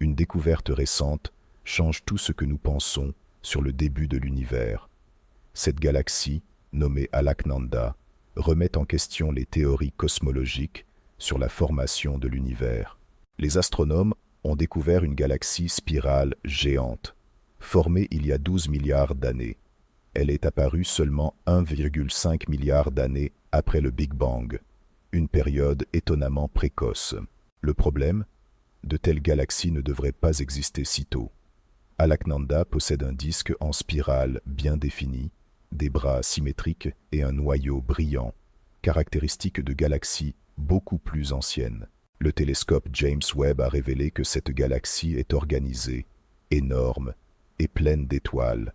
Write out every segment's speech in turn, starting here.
Une découverte récente change tout ce que nous pensons sur le début de l'univers. Cette galaxie, nommée Alaknanda, remet en question les théories cosmologiques sur la formation de l'univers. Les astronomes ont découvert une galaxie spirale géante, formée il y a 12 milliards d'années. Elle est apparue seulement 1,5 milliard d'années après le Big Bang, une période étonnamment précoce. Le problème? De telles galaxies ne devraient pas exister si tôt. Alaknanda possède un disque en spirale bien défini, des bras symétriques et un noyau brillant, caractéristique de galaxies beaucoup plus anciennes. Le télescope James Webb a révélé que cette galaxie est organisée, énorme et pleine d'étoiles,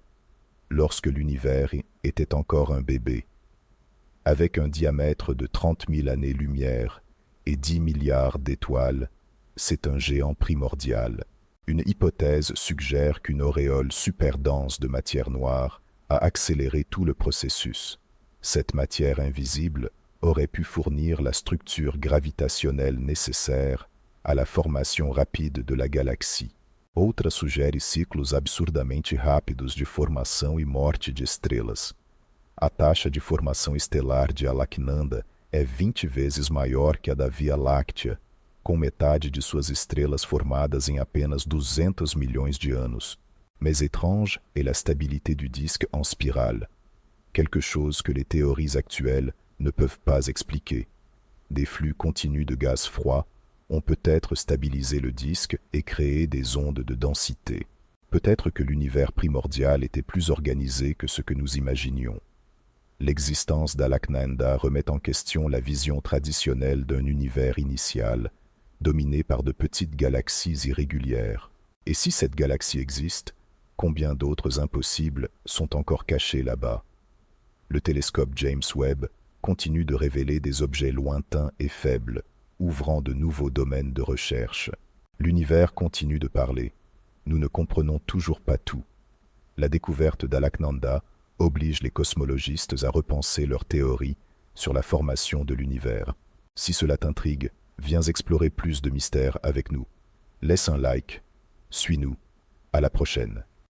lorsque l'univers était encore un bébé. Avec un diamètre de 30 000 années-lumière et 10 milliards d'étoiles, c'est un géant primordial. Une hypothèse suggère qu'une auréole super dense de matière noire a accéléré tout le processus. Cette matière invisible aurait pu fournir la structure gravitationnelle nécessaire à la formation rapide de la galaxie. Outra sugere ciclos absurdamente rápidos de formação e morte de estrelas. A taxa de formação estelar de Alaknanda é 20 vezes maior que a da Via Láctea, com metade de suas estrelas formadas em apenas 200 milhões de anos. Mais étrange est la stabilité du disque en spirale, quelque chose que les théories actuelles ne peuvent pas expliquer. Des flux continus de gaz froid ont peut-être stabilisé le disque et créé des ondes de densité. Peut-être que l'univers primordial était plus organisé que ce que nous imaginions. L'existence d'Alaknanda remet en question la vision traditionnelle d'un univers initial, dominé par de petites galaxies irrégulières. Et si cette galaxie existe, combien d'autres impossibles sont encore cachés là-bas? Le télescope James Webb continue de révéler des objets lointains et faibles, ouvrant de nouveaux domaines de recherche. L'univers continue de parler. Nous ne comprenons toujours pas tout. La découverte d'Alaknanda oblige les cosmologistes à repenser leurs théories sur la formation de l'univers. Si cela t'intrigue, viens explorer plus de mystères avec nous. Laisse un like, suis-nous, à la prochaine.